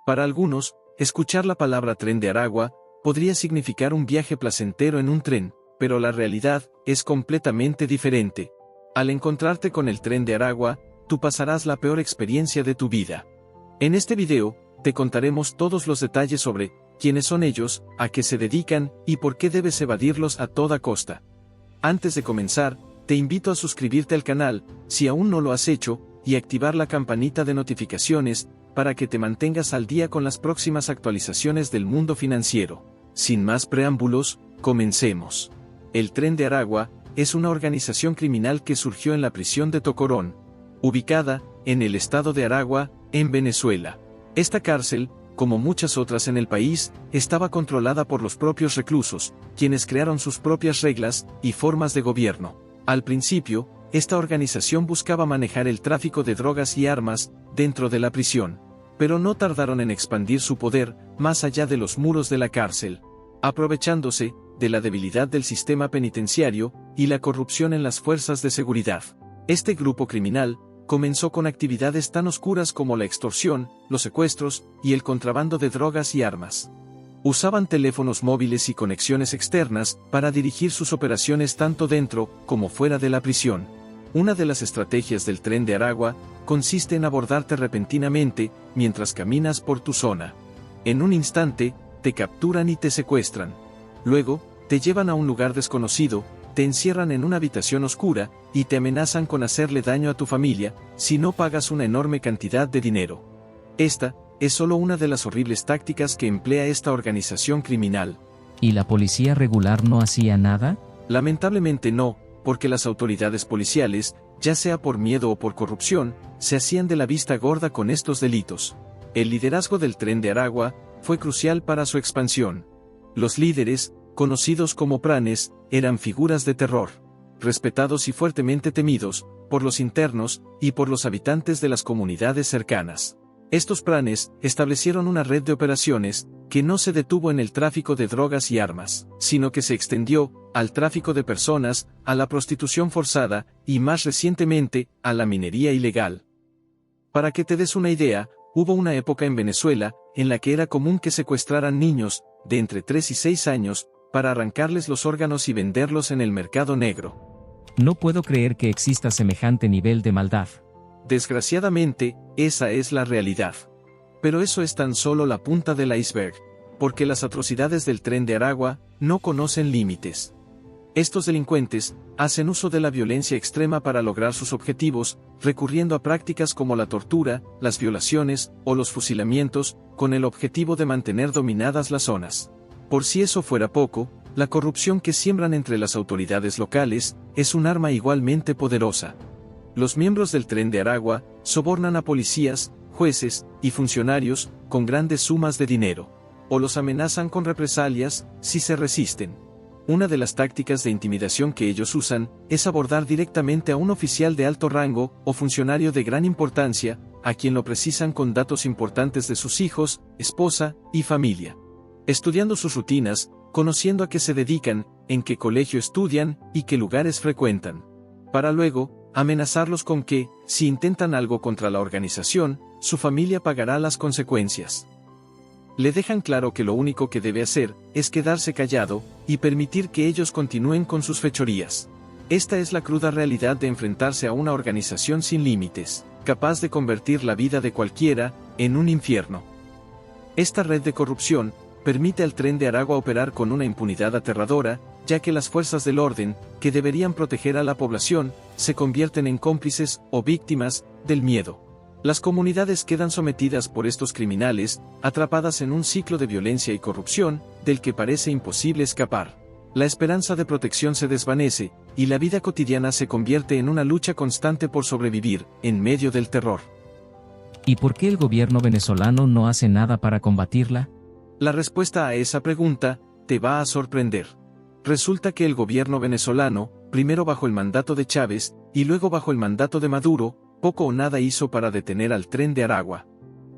Para algunos, escuchar la palabra Tren de Aragua podría significar un viaje placentero en un tren, pero la realidad es completamente diferente. Al encontrarte con el Tren de Aragua, tú pasarás la peor experiencia de tu vida. En este video, te contaremos todos los detalles sobre quiénes son ellos, a qué se dedican y por qué debes evadirlos a toda costa. Antes de comenzar, te invito a suscribirte al canal, si aún no lo has hecho, y activar la campanita de notificaciones, para que te mantengas al día con las próximas actualizaciones del mundo financiero. Sin más preámbulos, comencemos. El Tren de Aragua es una organización criminal que surgió en la prisión de Tocorón, ubicada en el estado de Aragua, en Venezuela. Esta cárcel, como muchas otras en el país, estaba controlada por los propios reclusos, quienes crearon sus propias reglas y formas de gobierno. Al principio, esta organización buscaba manejar el tráfico de drogas y armas dentro de la prisión, pero no tardaron en expandir su poder más allá de los muros de la cárcel, aprovechándose de la debilidad del sistema penitenciario y la corrupción en las fuerzas de seguridad. Este grupo criminal comenzó con actividades tan oscuras como la extorsión, los secuestros y el contrabando de drogas y armas. Usaban teléfonos móviles y conexiones externas para dirigir sus operaciones tanto dentro como fuera de la prisión. Una de las estrategias del Tren de Aragua consiste en abordarte repentinamente mientras caminas por tu zona. En un instante, te capturan y te secuestran. Luego, te llevan a un lugar desconocido, te encierran en una habitación oscura y te amenazan con hacerle daño a tu familia si no pagas una enorme cantidad de dinero. Esta es solo una de las horribles tácticas que emplea esta organización criminal. ¿Y la policía regular no hacía nada? Lamentablemente no, porque las autoridades policiales, ya sea por miedo o por corrupción, se hacían de la vista gorda con estos delitos. El liderazgo del Tren de Aragua fue crucial para su expansión. Los líderes, conocidos como pranes, eran figuras de terror, respetados y fuertemente temidos por los internos y por los habitantes de las comunidades cercanas. Estos pranes establecieron una red de operaciones que no se detuvo en el tráfico de drogas y armas, sino que se extendió al tráfico de personas, a la prostitución forzada y más recientemente a la minería ilegal. Para que te des una idea, hubo una época en Venezuela en la que era común que secuestraran niños de entre 3 y 6 años para arrancarles los órganos y venderlos en el mercado negro. No puedo creer que exista semejante nivel de maldad. Desgraciadamente, esa es la realidad. Pero eso es tan solo la punta del iceberg, porque las atrocidades del Tren de Aragua no conocen límites. Estos delincuentes hacen uso de la violencia extrema para lograr sus objetivos, recurriendo a prácticas como la tortura, las violaciones o los fusilamientos, con el objetivo de mantener dominadas las zonas. Por si eso fuera poco, la corrupción que siembran entre las autoridades locales es un arma igualmente poderosa. Los miembros del Tren de Aragua sobornan a policías, jueces y funcionarios con grandes sumas de dinero, o los amenazan con represalias si se resisten. Una de las tácticas de intimidación que ellos usan es abordar directamente a un oficial de alto rango o funcionario de gran importancia, a quien lo precisan con datos importantes de sus hijos, esposa y familia. Estudiando sus rutinas, conociendo a qué se dedican, en qué colegio estudian y qué lugares frecuentan. Para luego, amenazarlos con que, si intentan algo contra la organización, su familia pagará las consecuencias. Le dejan claro que lo único que debe hacer es quedarse callado y permitir que ellos continúen con sus fechorías. Esta es la cruda realidad de enfrentarse a una organización sin límites, capaz de convertir la vida de cualquiera en un infierno. Esta red de corrupción permite al Tren de Aragua operar con una impunidad aterradora, ya que las fuerzas del orden, que deberían proteger a la población, se convierten en cómplices o víctimas del miedo. Las comunidades quedan sometidas por estos criminales, atrapadas en un ciclo de violencia y corrupción, del que parece imposible escapar. La esperanza de protección se desvanece, y la vida cotidiana se convierte en una lucha constante por sobrevivir, en medio del terror. ¿Y por qué el gobierno venezolano no hace nada para combatirla? La respuesta a esa pregunta te va a sorprender. Resulta que el gobierno venezolano, primero bajo el mandato de Chávez, y luego bajo el mandato de Maduro, poco o nada hizo para detener al Tren de Aragua.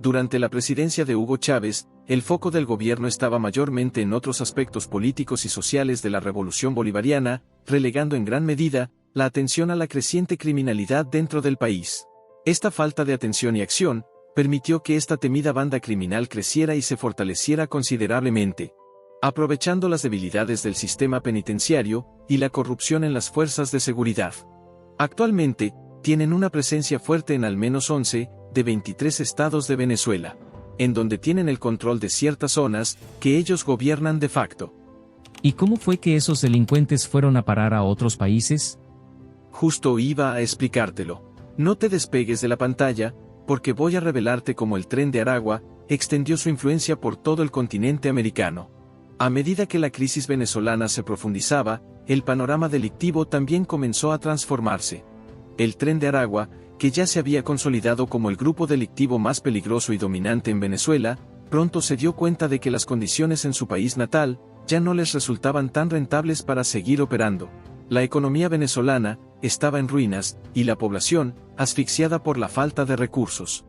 Durante la presidencia de Hugo Chávez, el foco del gobierno estaba mayormente en otros aspectos políticos y sociales de la revolución bolivariana, relegando en gran medida la atención a la creciente criminalidad dentro del país. Esta falta de atención y acción permitió que esta temida banda criminal creciera y se fortaleciera considerablemente, aprovechando las debilidades del sistema penitenciario y la corrupción en las fuerzas de seguridad. Actualmente, tienen una presencia fuerte en al menos 11 de 23 estados de Venezuela, en donde tienen el control de ciertas zonas que ellos gobiernan de facto. ¿Y cómo fue que esos delincuentes fueron a parar a otros países? Justo iba a explicártelo. No te despegues de la pantalla, porque voy a revelarte cómo el Tren de Aragua extendió su influencia por todo el continente americano. A medida que la crisis venezolana se profundizaba, el panorama delictivo también comenzó a transformarse. El Tren de Aragua, que ya se había consolidado como el grupo delictivo más peligroso y dominante en Venezuela, pronto se dio cuenta de que las condiciones en su país natal ya no les resultaban tan rentables para seguir operando. La economía venezolana estaba en ruinas y la población asfixiada por la falta de recursos,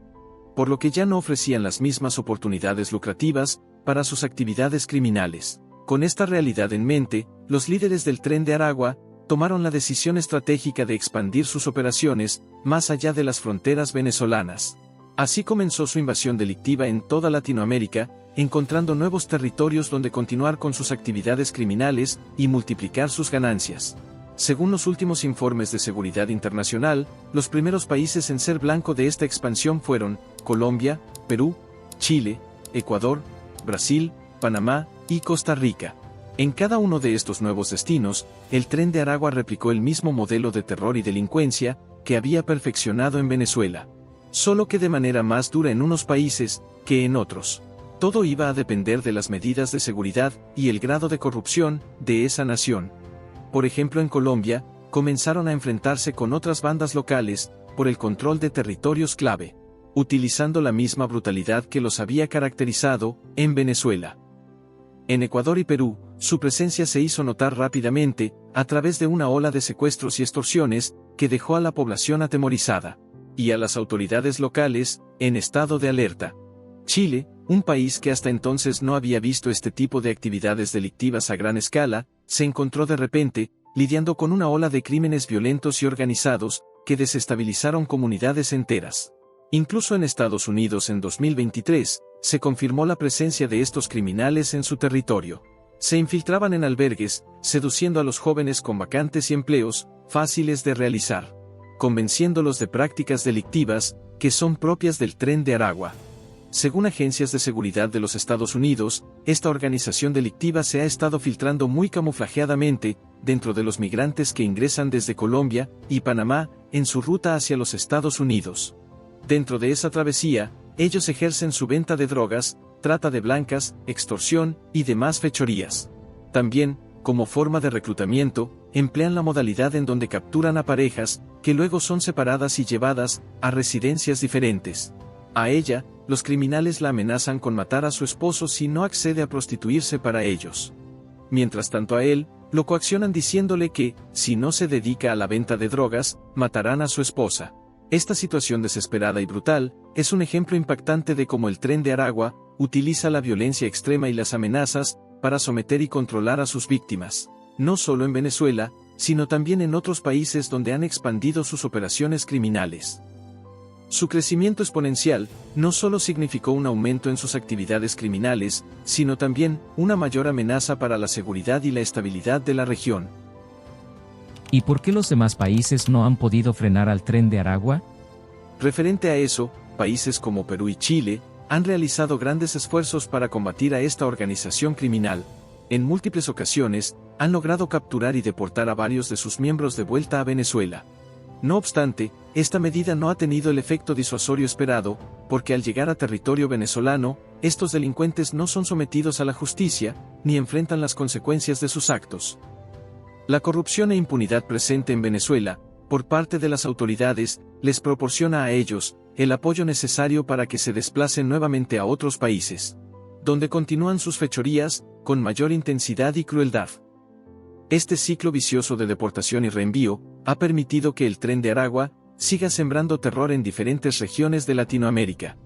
por lo que ya no ofrecían las mismas oportunidades lucrativas para sus actividades criminales. Con esta realidad en mente, los líderes del Tren de Aragua tomaron la decisión estratégica de expandir sus operaciones más allá de las fronteras venezolanas. Así comenzó su invasión delictiva en toda Latinoamérica, encontrando nuevos territorios donde continuar con sus actividades criminales y multiplicar sus ganancias. Según los últimos informes de seguridad internacional, los primeros países en ser blanco de esta expansión fueron Colombia, Perú, Chile, Ecuador, Brasil, Panamá y Costa Rica. En cada uno de estos nuevos destinos, el Tren de Aragua replicó el mismo modelo de terror y delincuencia que había perfeccionado en Venezuela, solo que de manera más dura en unos países que en otros. Todo iba a depender de las medidas de seguridad y el grado de corrupción de esa nación. Por ejemplo, en Colombia, comenzaron a enfrentarse con otras bandas locales por el control de territorios clave, utilizando la misma brutalidad que los había caracterizado en Venezuela. En Ecuador y Perú, su presencia se hizo notar rápidamente, a través de una ola de secuestros y extorsiones, que dejó a la población atemorizada, y a las autoridades locales, en estado de alerta. Chile, un país que hasta entonces no había visto este tipo de actividades delictivas a gran escala, se encontró de repente, lidiando con una ola de crímenes violentos y organizados, que desestabilizaron comunidades enteras. Incluso en Estados Unidos en 2023, se confirmó la presencia de estos criminales en su territorio. Se infiltraban en albergues, seduciendo a los jóvenes con vacantes y empleos fáciles de realizar, convenciéndolos de prácticas delictivas que son propias del Tren de Aragua. Según agencias de seguridad de los Estados Unidos, esta organización delictiva se ha estado filtrando muy camuflajeadamente dentro de los migrantes que ingresan desde Colombia y Panamá en su ruta hacia los Estados Unidos. Dentro de esa travesía, ellos ejercen su venta de drogas, trata de blancas, extorsión y demás fechorías. También, como forma de reclutamiento, emplean la modalidad en donde capturan a parejas, que luego son separadas y llevadas a residencias diferentes. A ella, los criminales la amenazan con matar a su esposo si no accede a prostituirse para ellos. Mientras tanto a él, lo coaccionan diciéndole que, si no se dedica a la venta de drogas, matarán a su esposa. Esta situación desesperada y brutal, es un ejemplo impactante de cómo el Tren de Aragua utiliza la violencia extrema y las amenazas para someter y controlar a sus víctimas, no solo en Venezuela, sino también en otros países donde han expandido sus operaciones criminales. Su crecimiento exponencial no solo significó un aumento en sus actividades criminales, sino también una mayor amenaza para la seguridad y la estabilidad de la región. ¿Y por qué los demás países no han podido frenar al Tren de Aragua? Referente a eso, países como Perú y Chile han realizado grandes esfuerzos para combatir a esta organización criminal. En múltiples ocasiones, han logrado capturar y deportar a varios de sus miembros de vuelta a Venezuela. No obstante, esta medida no ha tenido el efecto disuasorio esperado, porque al llegar a territorio venezolano, estos delincuentes no son sometidos a la justicia, ni enfrentan las consecuencias de sus actos. La corrupción e impunidad presente en Venezuela, por parte de las autoridades, les proporciona a ellos el apoyo necesario para que se desplacen nuevamente a otros países, donde continúan sus fechorías, con mayor intensidad y crueldad. Este ciclo vicioso de deportación y reenvío ha permitido que el Tren de Aragua siga sembrando terror en diferentes regiones de Latinoamérica.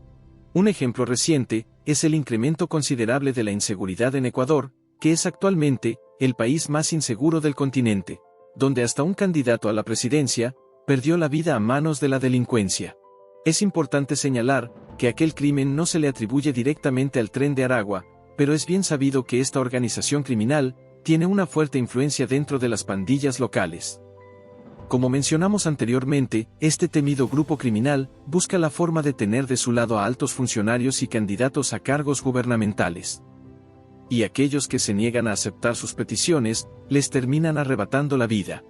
Un ejemplo reciente es el incremento considerable de la inseguridad en Ecuador, que es actualmente el país más inseguro del continente, donde hasta un candidato a la presidencia perdió la vida a manos de la delincuencia. Es importante señalar que aquel crimen no se le atribuye directamente al Tren de Aragua, pero es bien sabido que esta organización criminal tiene una fuerte influencia dentro de las pandillas locales. Como mencionamos anteriormente, este temido grupo criminal busca la forma de tener de su lado a altos funcionarios y candidatos a cargos gubernamentales. Y aquellos que se niegan a aceptar sus peticiones, les terminan arrebatando la vida.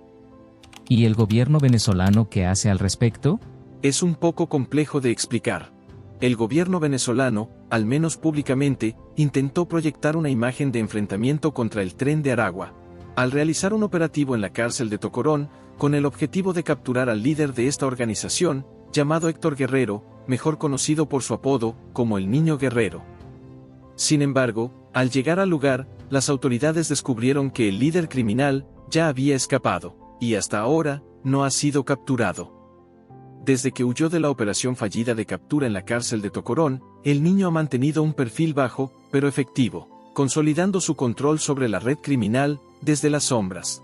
¿Y el gobierno venezolano qué hace al respecto? Es un poco complejo de explicar. El gobierno venezolano, al menos públicamente, intentó proyectar una imagen de enfrentamiento contra el Tren de Aragua, al realizar un operativo en la cárcel de Tocorón, con el objetivo de capturar al líder de esta organización, llamado Héctor Guerrero, mejor conocido por su apodo, como el Niño Guerrero. Sin embargo, al llegar al lugar, las autoridades descubrieron que el líder criminal ya había escapado, y hasta ahora, no ha sido capturado. Desde que huyó de la operación fallida de captura en la cárcel de Tocorón, el niño ha mantenido un perfil bajo, pero efectivo, consolidando su control sobre la red criminal, desde las sombras.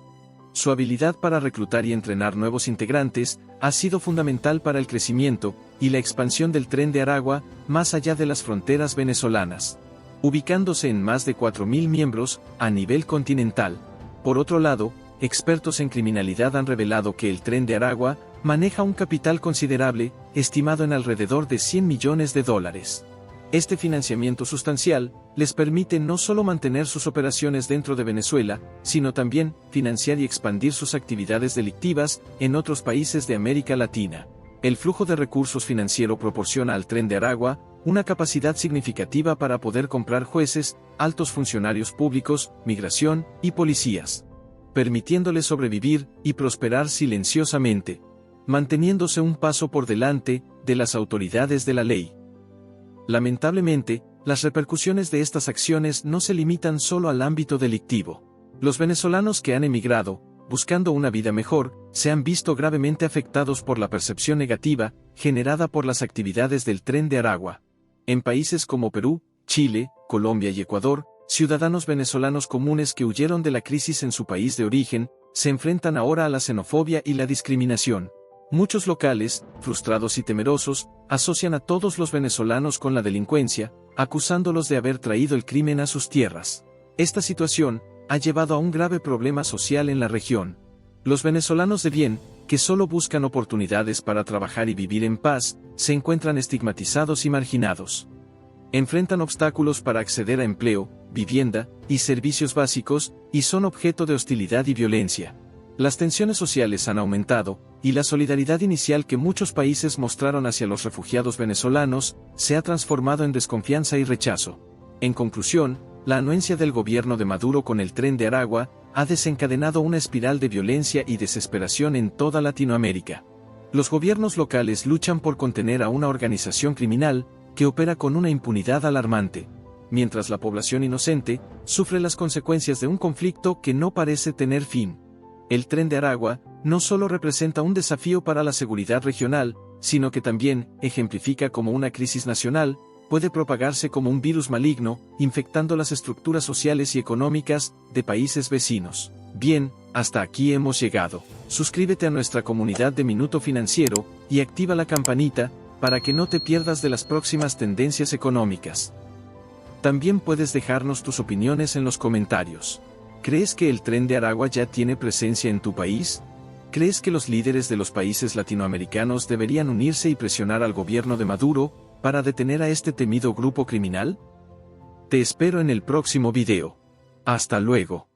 Su habilidad para reclutar y entrenar nuevos integrantes ha sido fundamental para el crecimiento y la expansión del Tren de Aragua más allá de las fronteras venezolanas, ubicándose en más de 4.000 miembros a nivel continental. Por otro lado, expertos en criminalidad han revelado que el Tren de Aragua maneja un capital considerable, estimado en alrededor de $100 millones. Este financiamiento sustancial les permite no solo mantener sus operaciones dentro de Venezuela, sino también financiar y expandir sus actividades delictivas en otros países de América Latina. El flujo de recursos financiero proporciona al Tren de Aragua una capacidad significativa para poder comprar jueces, altos funcionarios públicos, migración y policías, permitiéndoles sobrevivir y prosperar silenciosamente, manteniéndose un paso por delante de las autoridades de la ley. Lamentablemente, las repercusiones de estas acciones no se limitan solo al ámbito delictivo. Los venezolanos que han emigrado, buscando una vida mejor, se han visto gravemente afectados por la percepción negativa generada por las actividades del Tren de Aragua. En países como Perú, Chile, Colombia y Ecuador, ciudadanos venezolanos comunes que huyeron de la crisis en su país de origen, se enfrentan ahora a la xenofobia y la discriminación. Muchos locales, frustrados y temerosos, asocian a todos los venezolanos con la delincuencia, acusándolos de haber traído el crimen a sus tierras. Esta situación ha llevado a un grave problema social en la región. Los venezolanos de bien, que solo buscan oportunidades para trabajar y vivir en paz, se encuentran estigmatizados y marginados. Enfrentan obstáculos para acceder a empleo, vivienda y servicios básicos, y son objeto de hostilidad y violencia. Las tensiones sociales han aumentado, y la solidaridad inicial que muchos países mostraron hacia los refugiados venezolanos, se ha transformado en desconfianza y rechazo. En conclusión, la anuencia del gobierno de Maduro con el Tren de Aragua ha desencadenado una espiral de violencia y desesperación en toda Latinoamérica. Los gobiernos locales luchan por contener a una organización criminal que opera con una impunidad alarmante, mientras la población inocente sufre las consecuencias de un conflicto que no parece tener fin. El Tren de Aragua no solo representa un desafío para la seguridad regional, sino que también ejemplifica cómo una crisis nacional puede propagarse como un virus maligno, infectando las estructuras sociales y económicas de países vecinos. Bien, hasta aquí hemos llegado. Suscríbete a nuestra comunidad de Minuto Financiero y activa la campanita para que no te pierdas de las próximas tendencias económicas. También puedes dejarnos tus opiniones en los comentarios. ¿Crees que el Tren de Aragua ya tiene presencia en tu país? ¿Crees que los líderes de los países latinoamericanos deberían unirse y presionar al gobierno de Maduro para detener a este temido grupo criminal? Te espero en el próximo video. Hasta luego.